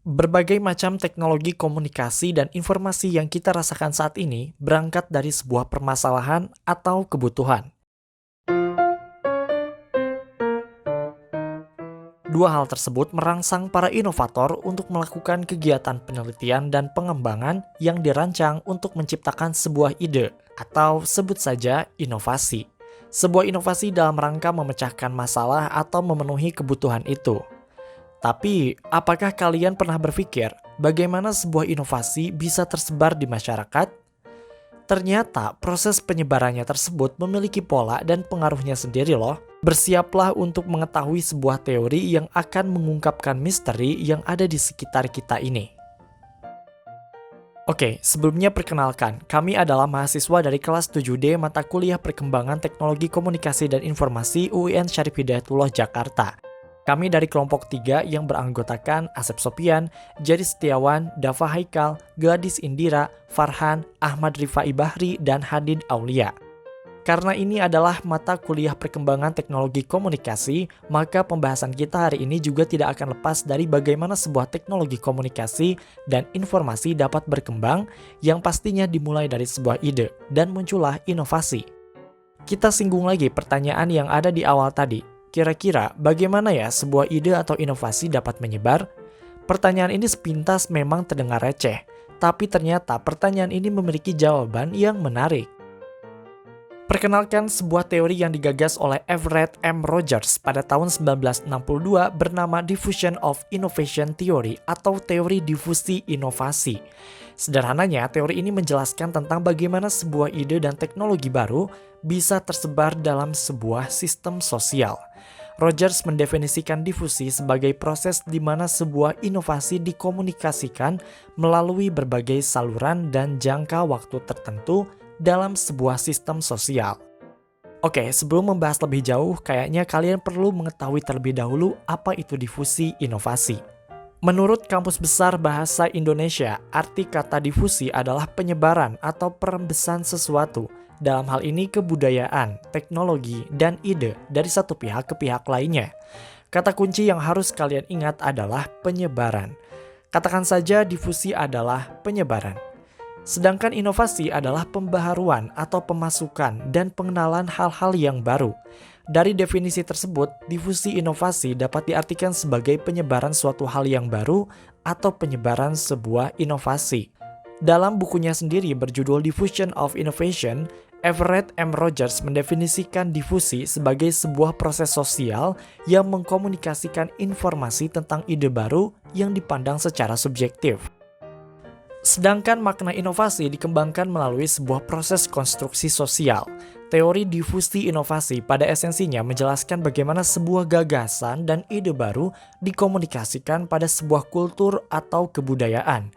Berbagai macam teknologi komunikasi dan informasi yang kita rasakan saat ini berangkat dari sebuah permasalahan atau kebutuhan. Dua hal tersebut merangsang para inovator untuk melakukan kegiatan penelitian dan pengembangan yang dirancang untuk menciptakan sebuah ide, atau sebut saja inovasi. Sebuah inovasi dalam rangka memecahkan masalah atau memenuhi kebutuhan itu. Tapi, apakah kalian pernah berpikir bagaimana sebuah inovasi bisa tersebar di masyarakat? Ternyata proses penyebarannya tersebut memiliki pola dan pengaruhnya sendiri loh. Bersiaplah untuk mengetahui sebuah teori yang akan mengungkapkan misteri yang ada di sekitar kita ini. Oke, sebelumnya perkenalkan, kami adalah mahasiswa dari kelas 7D mata kuliah Perkembangan Teknologi Komunikasi dan Informasi UIN Syarif Hidayatullah Jakarta. Kami dari kelompok 3 yang beranggotakan Asep Sopian, Jadi Setiawan, Dava Haikal, Gladys Indira, Farhan, Ahmad Rifai Bahri, dan Hadid Aulia. Karena ini adalah mata kuliah perkembangan teknologi komunikasi, maka pembahasan kita hari ini juga tidak akan lepas dari bagaimana sebuah teknologi komunikasi dan informasi dapat berkembang, yang pastinya dimulai dari sebuah ide, dan muncullah inovasi. Kita singgung lagi pertanyaan yang ada di awal tadi. Kira-kira bagaimana ya sebuah ide atau inovasi dapat menyebar? Pertanyaan ini sepintas memang terdengar receh, tapi ternyata pertanyaan ini memiliki jawaban yang menarik. Perkenalkan sebuah teori yang digagas oleh Everett M. Rogers pada tahun 1962 bernama Diffusion of Innovation Theory atau teori difusi inovasi. Sederhananya, teori ini menjelaskan tentang bagaimana sebuah ide dan teknologi baru bisa tersebar dalam sebuah sistem sosial. Rogers mendefinisikan difusi sebagai proses di mana sebuah inovasi dikomunikasikan melalui berbagai saluran dan jangka waktu tertentu dalam sebuah sistem sosial. Oke, sebelum membahas lebih jauh, kayaknya kalian perlu mengetahui terlebih dahulu apa itu difusi inovasi. Menurut Kamus Besar Bahasa Indonesia, arti kata difusi adalah penyebaran atau perembesan sesuatu, dalam hal ini kebudayaan, teknologi, dan ide dari satu pihak ke pihak lainnya. Kata kunci yang harus kalian ingat adalah penyebaran. Katakan saja difusi adalah penyebaran. Sedangkan inovasi adalah pembaharuan atau pemasukan dan pengenalan hal-hal yang baru. Dari definisi tersebut, difusi inovasi dapat diartikan sebagai penyebaran suatu hal yang baru atau penyebaran sebuah inovasi. Dalam bukunya sendiri berjudul Diffusion of Innovation, Everett M. Rogers mendefinisikan difusi sebagai sebuah proses sosial yang mengkomunikasikan informasi tentang ide baru yang dipandang secara subjektif. Sedangkan makna inovasi dikembangkan melalui sebuah proses konstruksi sosial. Teori difusi inovasi pada esensinya menjelaskan bagaimana sebuah gagasan dan ide baru dikomunikasikan pada sebuah kultur atau kebudayaan.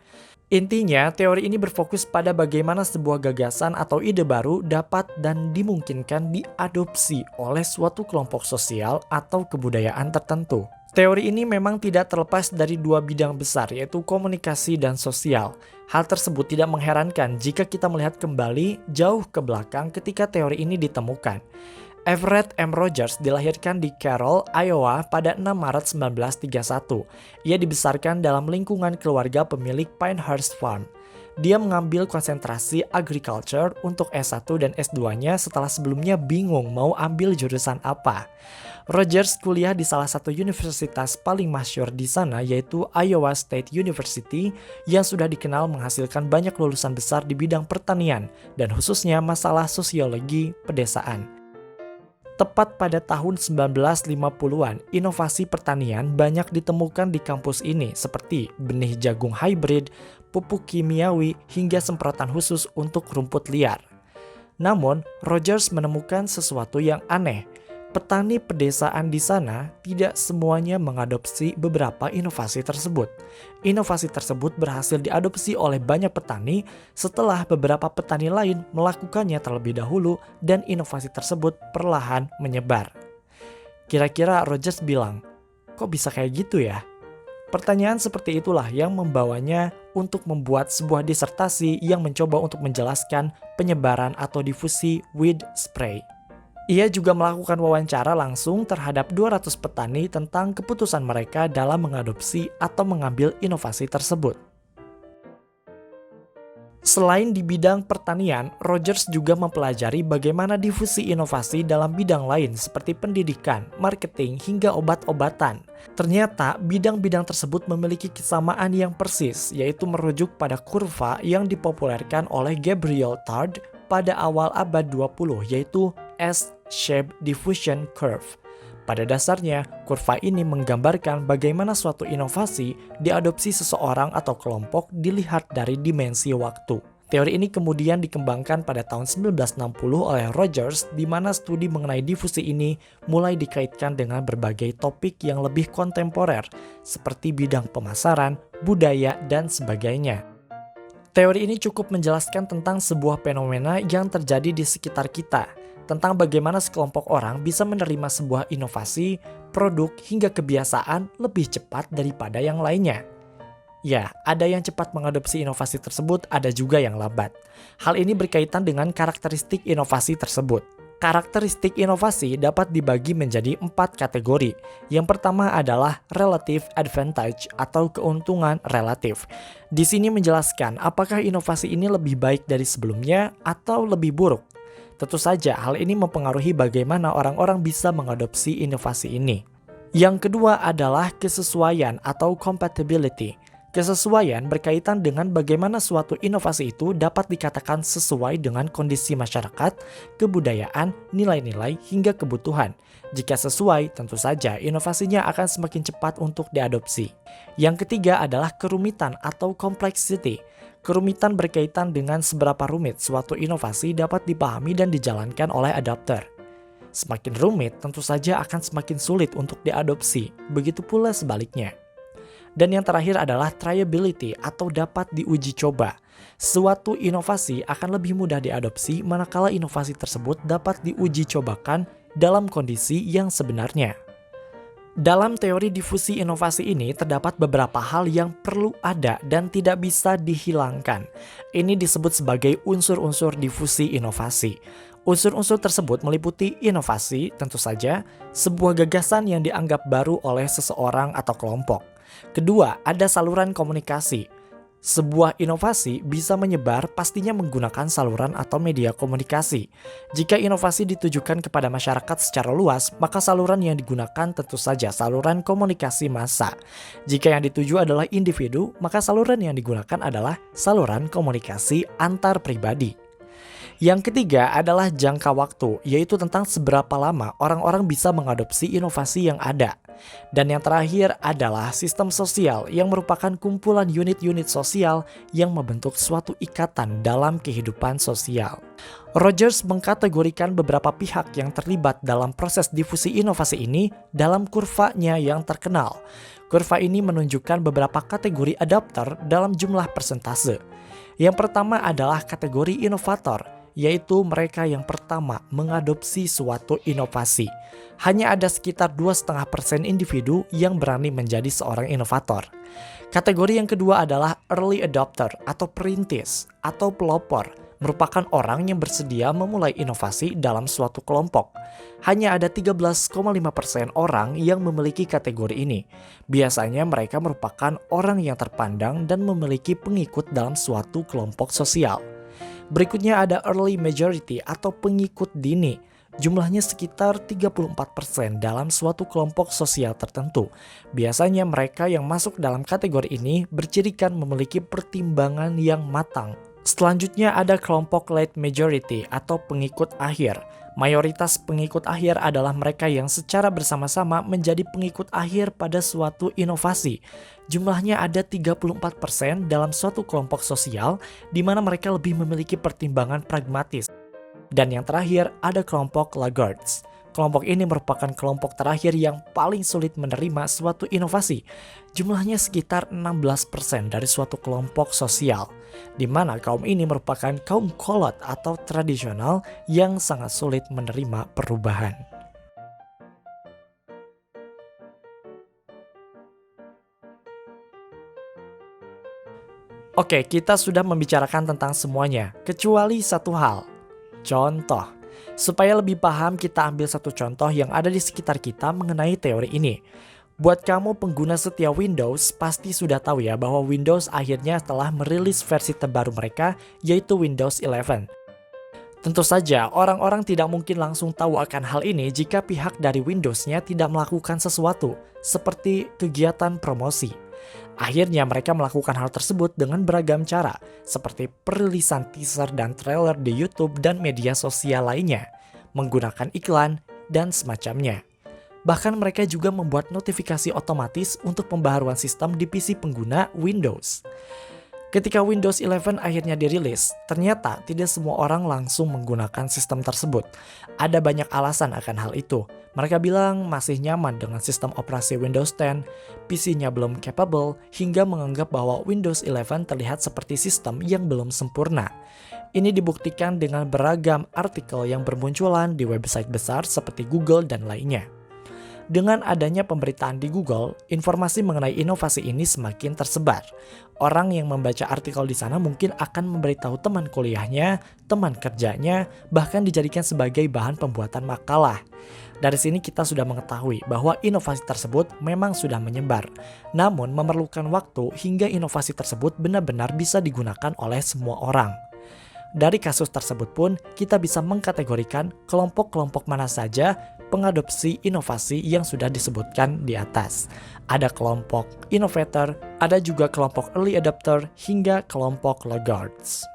Intinya, teori ini berfokus pada bagaimana sebuah gagasan atau ide baru dapat dan dimungkinkan diadopsi oleh suatu kelompok sosial atau kebudayaan tertentu. Teori ini memang tidak terlepas dari dua bidang besar, yaitu komunikasi dan sosial. Hal tersebut tidak mengherankan jika kita melihat kembali jauh ke belakang ketika teori ini ditemukan. Everett M. Rogers dilahirkan di Carroll, Iowa pada 6 Maret 1931. Ia dibesarkan dalam lingkungan keluarga pemilik Pinehurst Farm. Dia mengambil konsentrasi agriculture untuk S1 dan S2-nya setelah sebelumnya bingung mau ambil jurusan apa. Rogers kuliah di salah satu universitas paling masyhur di sana, yaitu Iowa State University, yang sudah dikenal menghasilkan banyak lulusan besar di bidang pertanian dan khususnya masalah sosiologi pedesaan. Tepat pada tahun 1950-an, inovasi pertanian banyak ditemukan di kampus ini seperti benih jagung hybrid, pupuk kimiawi, hingga semprotan khusus untuk rumput liar. Namun, Rogers menemukan sesuatu yang aneh. Petani pedesaan di sana tidak semuanya mengadopsi beberapa inovasi tersebut. Inovasi tersebut berhasil diadopsi oleh banyak petani setelah beberapa petani lain melakukannya terlebih dahulu dan inovasi tersebut perlahan menyebar. Kira-kira Rogers bilang, kok bisa kayak gitu ya? Pertanyaan seperti itulah yang membawanya untuk membuat sebuah disertasi yang mencoba untuk menjelaskan penyebaran atau difusi weed spray. Ia juga melakukan wawancara langsung terhadap 200 petani tentang keputusan mereka dalam mengadopsi atau mengambil inovasi tersebut. Selain di bidang pertanian, Rogers juga mempelajari bagaimana difusi inovasi dalam bidang lain seperti pendidikan, marketing, hingga obat-obatan. Ternyata, bidang-bidang tersebut memiliki kesamaan yang persis, yaitu merujuk pada kurva yang dipopulerkan oleh Gabriel Tard pada awal abad 20, yaitu S-shaped diffusion curve. Pada dasarnya, kurva ini menggambarkan bagaimana suatu inovasi diadopsi seseorang atau kelompok dilihat dari dimensi waktu. Teori ini kemudian dikembangkan pada tahun 1960 oleh Rogers, di mana studi mengenai difusi ini mulai dikaitkan dengan berbagai topik yang lebih kontemporer, seperti bidang pemasaran, budaya, dan sebagainya. Teori ini cukup menjelaskan tentang sebuah fenomena yang terjadi di sekitar kita, tentang bagaimana sekelompok orang bisa menerima sebuah inovasi, produk, hingga kebiasaan lebih cepat daripada yang lainnya. Ya, ada yang cepat mengadopsi inovasi tersebut, ada juga yang lambat. Hal ini berkaitan dengan karakteristik inovasi tersebut. Karakteristik inovasi dapat dibagi menjadi 4 kategori. Yang pertama adalah relative advantage atau keuntungan relatif. Di sini menjelaskan apakah inovasi ini lebih baik dari sebelumnya atau lebih buruk. Tentu saja hal ini mempengaruhi bagaimana orang-orang bisa mengadopsi inovasi ini. Yang kedua adalah kesesuaian atau compatibility. Kesesuaian berkaitan dengan bagaimana suatu inovasi itu dapat dikatakan sesuai dengan kondisi masyarakat, kebudayaan, nilai-nilai, hingga kebutuhan. Jika sesuai, tentu saja inovasinya akan semakin cepat untuk diadopsi. Yang ketiga adalah kerumitan atau complexity. Kerumitan berkaitan dengan seberapa rumit suatu inovasi dapat dipahami dan dijalankan oleh adopter. Semakin rumit, tentu saja akan semakin sulit untuk diadopsi, begitu pula sebaliknya. Dan yang terakhir adalah triability atau dapat diuji coba. Suatu inovasi akan lebih mudah diadopsi manakala inovasi tersebut dapat diuji cobakan dalam kondisi yang sebenarnya. Dalam teori difusi inovasi ini terdapat beberapa hal yang perlu ada dan tidak bisa dihilangkan. Ini disebut sebagai unsur-unsur difusi inovasi. Unsur-unsur tersebut meliputi inovasi, tentu saja, sebuah gagasan yang dianggap baru oleh seseorang atau kelompok. Kedua, ada saluran komunikasi. Sebuah inovasi bisa menyebar pastinya menggunakan saluran atau media komunikasi. Jika inovasi ditujukan kepada masyarakat secara luas, maka saluran yang digunakan tentu saja saluran komunikasi massa. Jika yang dituju adalah individu, maka saluran yang digunakan adalah saluran komunikasi antar pribadi. Yang ketiga adalah jangka waktu, yaitu tentang seberapa lama orang-orang bisa mengadopsi inovasi yang ada. Dan yang terakhir adalah sistem sosial yang merupakan kumpulan unit-unit sosial yang membentuk suatu ikatan dalam kehidupan sosial. Rogers mengkategorikan beberapa pihak yang terlibat dalam proses difusi inovasi ini dalam kurvanya yang terkenal. Kurva ini menunjukkan beberapa kategori adopter dalam jumlah persentase. Yang pertama adalah kategori inovator, yaitu mereka yang pertama mengadopsi suatu inovasi. Hanya ada sekitar 2,5% individu yang berani menjadi seorang inovator. Kategori yang kedua adalah early adopter atau perintis atau pelopor, merupakan orang yang bersedia memulai inovasi dalam suatu kelompok. Hanya ada 13,5% orang yang memiliki kategori ini. Biasanya mereka merupakan orang yang terpandang dan memiliki pengikut dalam suatu kelompok sosial. Berikutnya ada early majority atau pengikut dini. Jumlahnya sekitar 34% dalam suatu kelompok sosial tertentu. Biasanya mereka yang masuk dalam kategori ini bercirikan memiliki pertimbangan yang matang. Selanjutnya ada kelompok late majority atau pengikut akhir. Mayoritas pengikut akhir adalah mereka yang secara bersama-sama menjadi pengikut akhir pada suatu inovasi. Jumlahnya ada 34% dalam suatu kelompok sosial di mana mereka lebih memiliki pertimbangan pragmatis. Dan yang terakhir ada kelompok laggards. Kelompok ini merupakan kelompok terakhir yang paling sulit menerima suatu inovasi. Jumlahnya sekitar 16% dari suatu kelompok sosial, di mana kaum ini merupakan kaum kolot atau tradisional yang sangat sulit menerima perubahan. Oke, kita sudah membicarakan tentang semuanya, kecuali satu hal. Contoh, Supaya lebih paham, kita ambil satu contoh yang ada di sekitar kita mengenai teori ini. Buat kamu pengguna setia Windows, pasti sudah tahu ya bahwa Windows akhirnya telah merilis versi terbaru mereka, yaitu Windows 11. Tentu saja, orang-orang tidak mungkin langsung tahu akan hal ini jika pihak dari Windows-nya tidak melakukan sesuatu, seperti kegiatan promosi. Akhirnya mereka melakukan hal tersebut dengan beragam cara, seperti perilisan teaser dan trailer di YouTube dan media sosial lainnya, menggunakan iklan, dan semacamnya. Bahkan mereka juga membuat notifikasi otomatis untuk pembaharuan sistem di PC pengguna Windows. Ketika Windows 11 akhirnya dirilis, ternyata tidak semua orang langsung menggunakan sistem tersebut. Ada banyak alasan akan hal itu. Mereka bilang masih nyaman dengan sistem operasi Windows 10, PC-nya belum capable, hingga menganggap bahwa Windows 11 terlihat seperti sistem yang belum sempurna. Ini dibuktikan dengan beragam artikel yang bermunculan di website besar seperti Google dan lainnya. Dengan adanya pemberitaan di Google, informasi mengenai inovasi ini semakin tersebar. Orang yang membaca artikel di sana mungkin akan memberitahu teman kuliahnya, teman kerjanya, bahkan dijadikan sebagai bahan pembuatan makalah. Dari sini kita sudah mengetahui bahwa inovasi tersebut memang sudah menyebar. Namun memerlukan waktu hingga inovasi tersebut benar-benar bisa digunakan oleh semua orang. Dari kasus tersebut pun, kita bisa mengkategorikan kelompok-kelompok mana saja pengadopsi inovasi yang sudah disebutkan di atas. Ada kelompok innovator, ada juga kelompok early adopter, hingga kelompok laggards.